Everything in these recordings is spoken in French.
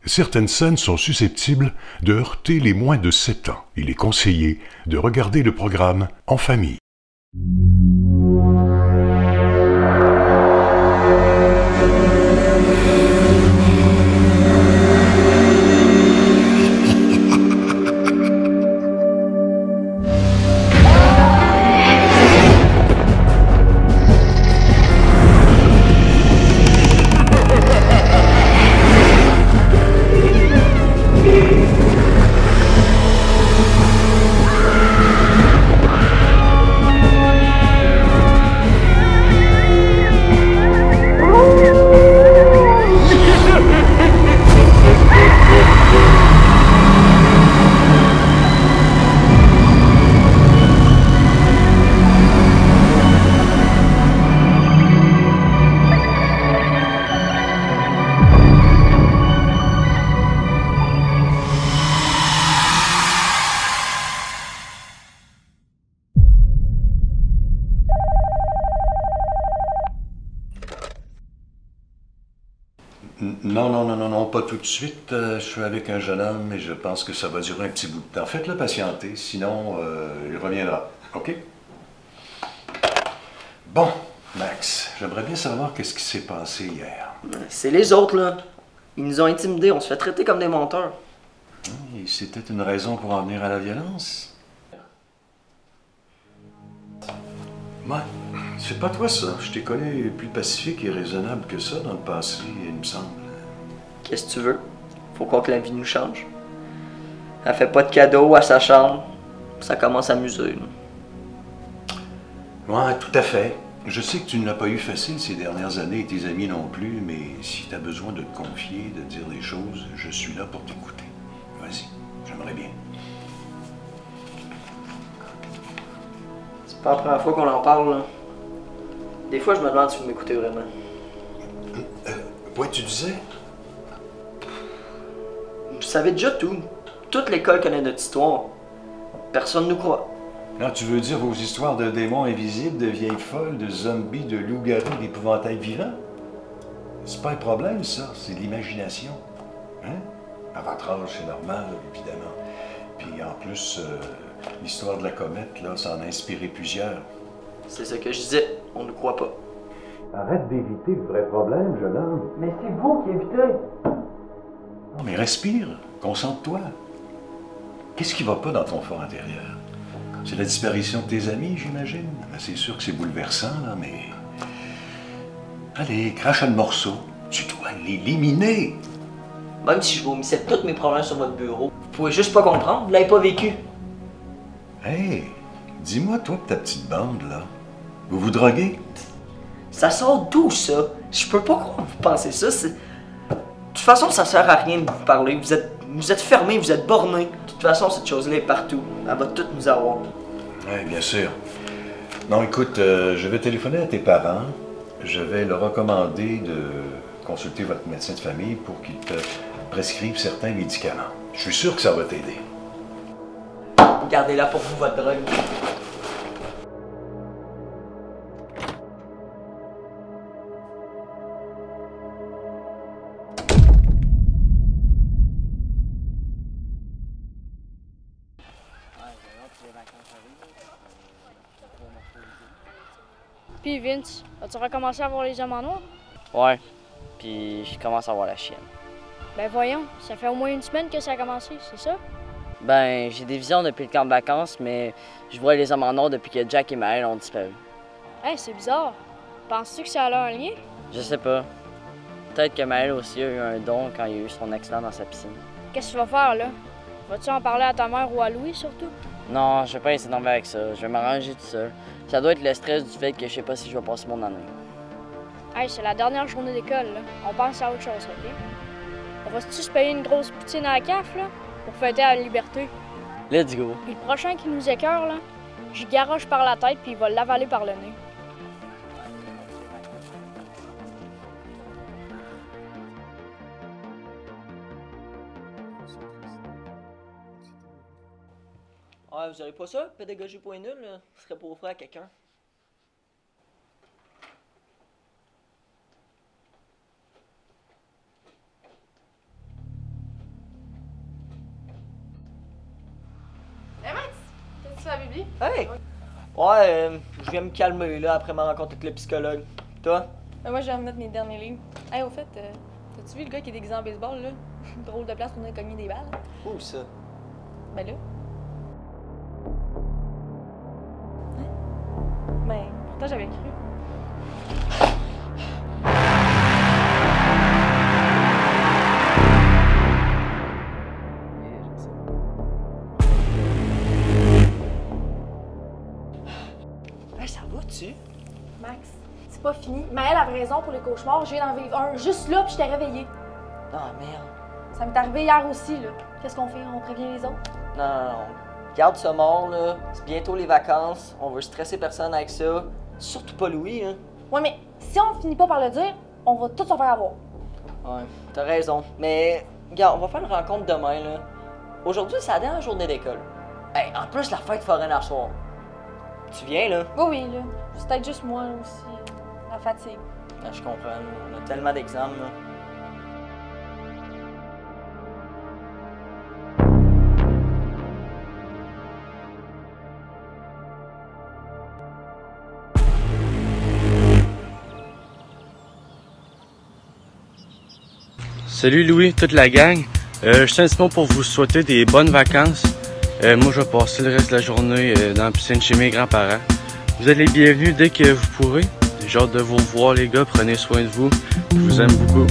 Certaines scènes sont susceptibles de heurter les moins de 7 ans. Il est conseillé de regarder le programme en famille. Non, pas tout de suite. Je suis avec un jeune homme et je pense que ça va durer un petit bout de temps. Faites-le patienter, sinon il reviendra. OK? Bon, Max, j'aimerais bien savoir qu'est-ce qui s'est passé hier. C'est les autres, là. Ils nous ont intimidés, on se fait traiter comme des menteurs. Et c'était une raison pour en venir à la violence? Ouais, c'est pas toi ça. Je t'ai connu plus pacifique et raisonnable que ça dans le passé, il me semble. Qu'est-ce que tu veux? Faut croire que la vie nous change. Elle fait pas de cadeaux à sa chambre. Ça commence à m'user. Ouais, tout à fait. Je sais que tu ne l'as pas eu facile ces dernières années et tes amis non plus, mais si tu as besoin de te confier, de dire des choses, je suis là pour t'écouter. Vas-y, j'aimerais bien. C'est pas la première fois qu'on en parle, là. Des fois, je me demande si vous m'écoutez vraiment. Ouais, tu disais? Vous savez déjà tout. Toute l'école connaît notre histoire. Personne nous croit. Là, tu veux dire vos histoires de démons invisibles, de vieilles folles, de zombies, de loups-garous, d'épouvantails vivants? C'est pas un problème, ça. C'est l'imagination. Hein? À votre âge, c'est normal, évidemment. Puis en plus, l'histoire de la comète, là, ça en a inspiré plusieurs. C'est ce que je disais. On ne croit pas. Arrête d'éviter le vrai problème, jeune homme. Mais c'est vous qui évitez. Non, mais respire. Concentre-toi. Qu'est-ce qui va pas dans ton fort intérieur? C'est la disparition de tes amis, j'imagine? Ben, c'est sûr que c'est bouleversant, là, mais... Allez, crache un morceau. Tu dois l'éliminer. Même si je vomissais tous mes problèmes sur votre bureau, vous pouvez juste pas comprendre, vous l'avez pas vécu. Hey, dis-moi, toi et ta petite bande, là, vous vous droguez? Ça sort d'où, ça? Je peux pas croire que vous pensez ça. De toute façon, ça sert à rien de vous parler. Vous êtes fermés, vous êtes bornés. De toute façon, cette chose-là est partout. Elle va toutes nous avoir. Oui, bien sûr. Non, écoute, je vais téléphoner à tes parents. Je vais leur recommander de consulter votre médecin de famille pour qu'il te prescrive certains médicaments. Je suis sûr que ça va t'aider. Gardez-la pour vous, votre drogue. Puis Vince, as-tu recommencé à voir les hommes en noir? Ouais, puis je commence à avoir la chienne. Ben voyons, ça fait au moins une semaine que ça a commencé, c'est ça? Ben, j'ai des visions depuis le camp de vacances, mais je vois les hommes en or depuis que Jack et Maël ont disparu. Hey, c'est bizarre. Penses-tu que ça a un lien? Je sais pas. Peut-être que Maël aussi a eu un don quand il a eu son accident dans sa piscine. Qu'est-ce que tu vas faire, là? Vas-tu en parler à ta mère ou à Louis, surtout? Non, je vais pas essayer d'enlever avec ça. Je vais m'arranger tout seul. Ça doit être le stress du fait que je sais pas si je vais passer mon année. Hey, c'est la dernière journée d'école, là. On pense à autre chose, OK? On va-tu se payer une grosse poutine à la CAF, là? Pour fêter la liberté? Let's go. Puis le prochain qui nous écœure, là, j'y garoche par la tête puis il va l'avaler par le nez. Ouais, vous avez pas ça? Pédagogie point nul, là? Ce serait pour offrir à quelqu'un. sorti la Bibli? Hey! Ouais, je viens me calmer là après ma rencontre avec le psychologue. Toi? Moi, je vais remettre mes derniers livres. Hey, au fait, t'as-tu vu le gars qui est déguisé en baseball, là? Drôle de place pour nous cogner des balles. Où ça? Ben là. Hein? Ben, pourtant, j'avais cru. Hey, ça va-tu? Max, c'est pas fini. Maëlle avait raison pour les cauchemars. Je viens d'en vivre un juste là, puis je t'ai réveillé. Ah, merde. Ça m'est arrivé hier aussi, là. Qu'est-ce qu'on fait? On prévient les autres? Non. Garde ce mort, là. C'est bientôt les vacances. On veut stresser personne avec ça. Surtout pas Louis, hein. Ouais, mais si on finit pas par le dire, on va tous se faire avoir. Ouais, t'as raison. Mais, regarde, on va faire une rencontre demain, là. Aujourd'hui, c'est la dernière journée d'école. Hey, en plus, la fête foraine à soir. Tu viens, là? Oui, là. C'est peut-être juste moi aussi. La fatigue. Ah, je comprends. On a tellement d'examens, là. Salut Louis, toute la gang. Je tiens un petit mot pour vous souhaiter des bonnes vacances. Moi, je vais passer le reste de la journée dans la piscine chez mes grands-parents. Vous êtes les bienvenus dès que vous pourrez. J'ai hâte de vous revoir, les gars. Prenez soin de vous. Je vous aime beaucoup.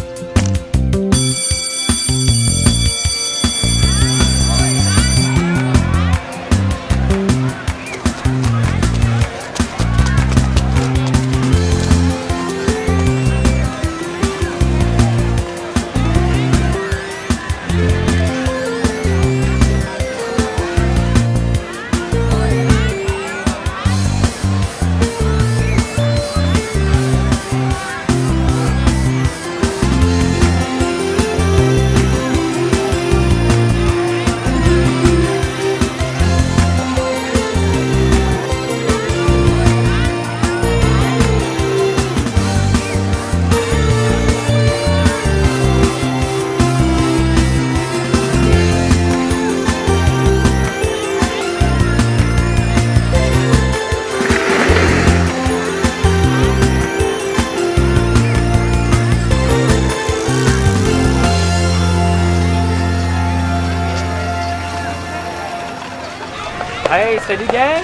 Hey, salut gang!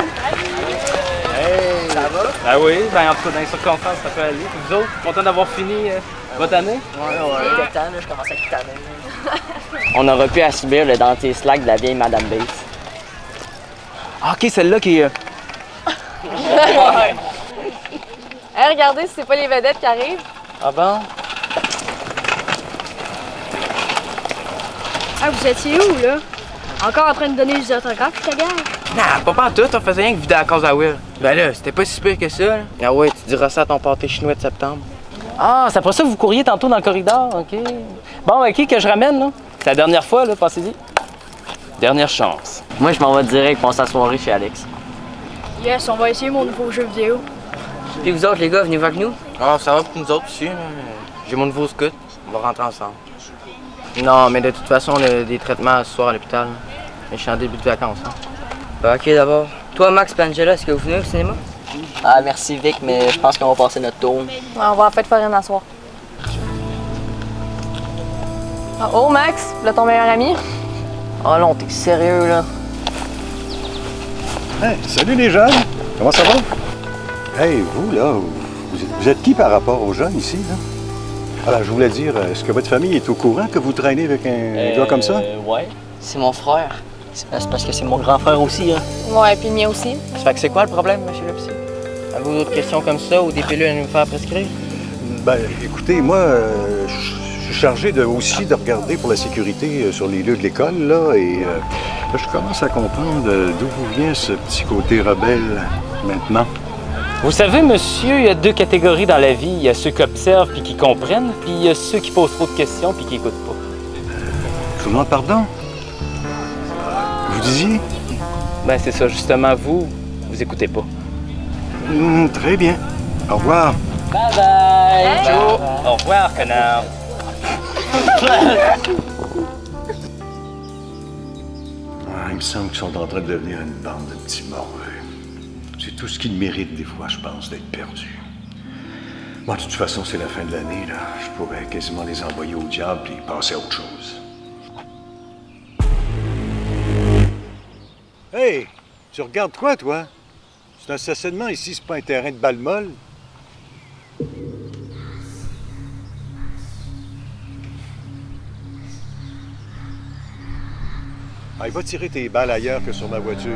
Hey! Ça va? Ah oui, ben en tout cas dans les circonstances ça peut aller. Puis vous autres, contents d'avoir fini votre année? Ouais. Temps, là, je commence à être tanné. On aurait pu à subir le dentier slack de la vieille Madame Bates. Ah, ok, celle-là qui est. Hey, regardez si c'est pas les vedettes qui arrivent. Ah bon? Ah, vous étiez où, là? Encore en train de donner des autographes, ta gare? Nah, pas partout, on faisait rien que vider la case à Will. Ben là, c'était pas si pire que ça, là. Ah ouais, tu diras ça à ton pâté chinois de septembre. Ah, c'est après ça que vous couriez tantôt dans le corridor, ok. Bon, ben, qui que je ramène, là? C'est la dernière fois, là, passez-y. Dernière chance. Moi, je m'en vais direct pour sa soirée chez Alex. Yes, on va essayer mon nouveau jeu vidéo. Puis vous autres, les gars, venez-vous avec nous? Ah, ça va pour nous autres aussi, là. J'ai mon nouveau scout. On va rentrer ensemble. Non, mais de toute façon, on a des traitements ce soir à l'hôpital. Mais je suis en début de vacances, hein. Ben, ok, d'abord. Toi, Max et Angela, est-ce que vous venez au cinéma? Ah, merci Vic, mais je pense qu'on va passer notre tour. On va en fête foraine à soir. Oh, Max, là ton meilleur ami? Oh non, t'es sérieux, là? Hey, salut les jeunes! Comment ça va? Hey, vous, là, vous êtes qui par rapport aux jeunes ici, là? Alors, je voulais dire, est-ce que votre famille est au courant que vous traînez avec un gars comme ça? Ouais. C'est mon frère. C'est parce que c'est mon grand frère aussi, hein. Ouais, puis le mien aussi. Ça fait que c'est quoi le problème, monsieur le psy? Avez-vous d'autres questions comme ça ou des pilules à nous faire prescrire? Ben, écoutez, moi, je suis chargé aussi de regarder pour la sécurité sur les lieux de l'école, là, et là, je commence à comprendre d'où vous vient ce petit côté rebelle, maintenant. Vous savez, monsieur, il y a deux catégories dans la vie. Il y a ceux qui observent puis qui comprennent, puis il y a ceux qui posent trop de questions puis qui écoutent pas. Je vous demande pardon? Vous disiez? Ben, c'est ça, justement, vous écoutez pas. Très bien. Au revoir. Bye bye! Ciao! Au revoir, connard! me semble qu'ils sont en train de devenir une bande de petits morveux. C'est tout ce qu'ils méritent des fois, je pense, d'être perdus. Moi, de toute façon, c'est la fin de l'année, là. Je pourrais quasiment les envoyer au diable et passer à autre chose. Hey! Tu regardes quoi, toi? C'est un stationnement ici, c'est pas un terrain de balle molle. Ah, il va tirer tes balles ailleurs que sur ma voiture.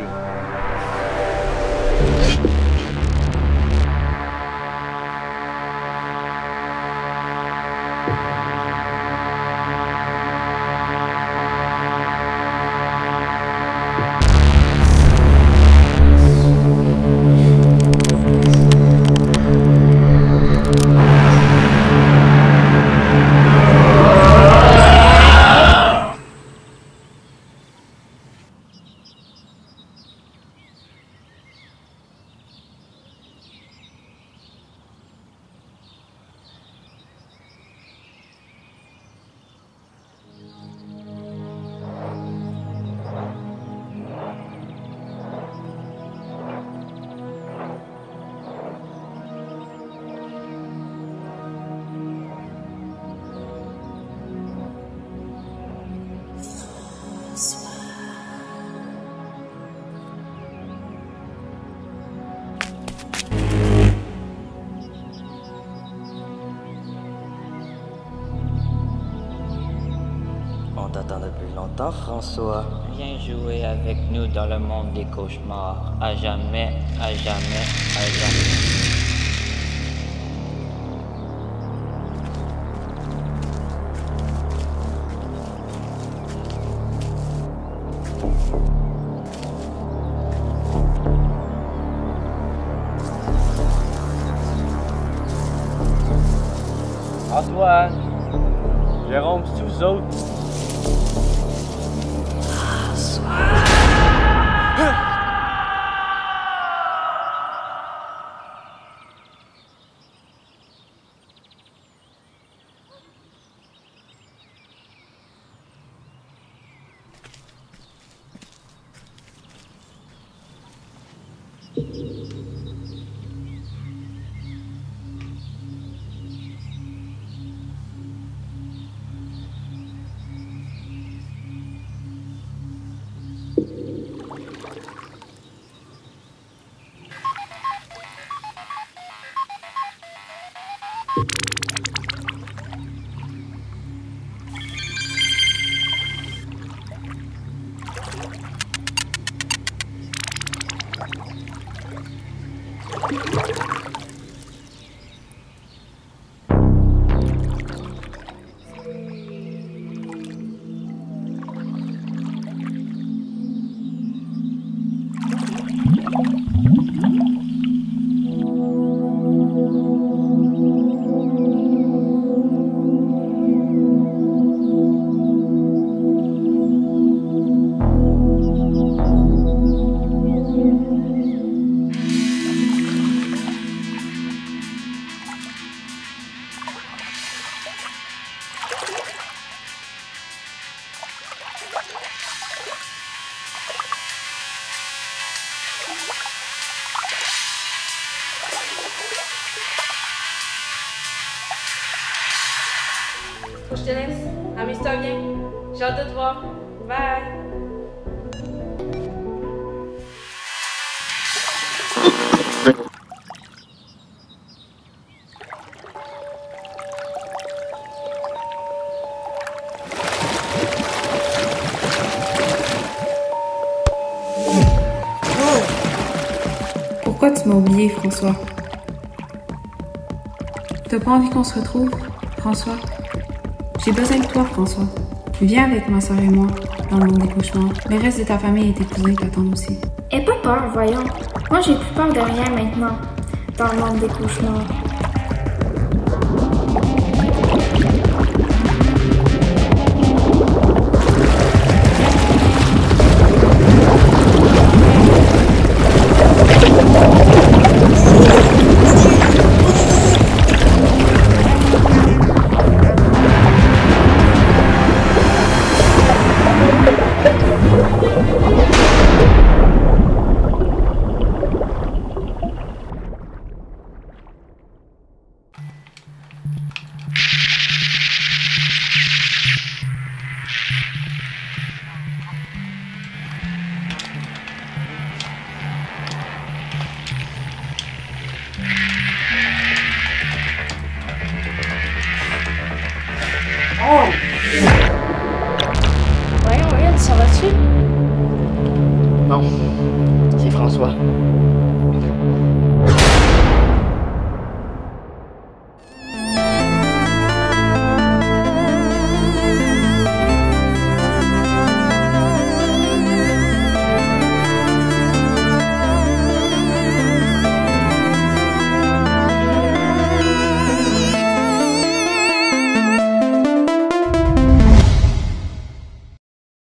On t'attend depuis longtemps, François. Viens jouer avec nous dans le monde des cauchemars. À jamais, à jamais, à jamais. Antoine, Jérôme, c'est vous autres? Faut que je te laisse. Amuse-toi bien. J'ai hâte de te voir. Bye. Pourquoi tu m'as oublié, François? T'as pas envie qu'on se retrouve, François? J'ai besoin de toi, François. Viens avec ma soeur et moi, dans le monde des cauchemars. Le reste de ta famille et tes cousins t'attendent aussi. Aie pas peur, voyons. Moi, j'ai plus peur de rien maintenant, dans le monde des cauchemars. Voyons, Will, ça va-tu? Non, c'est François.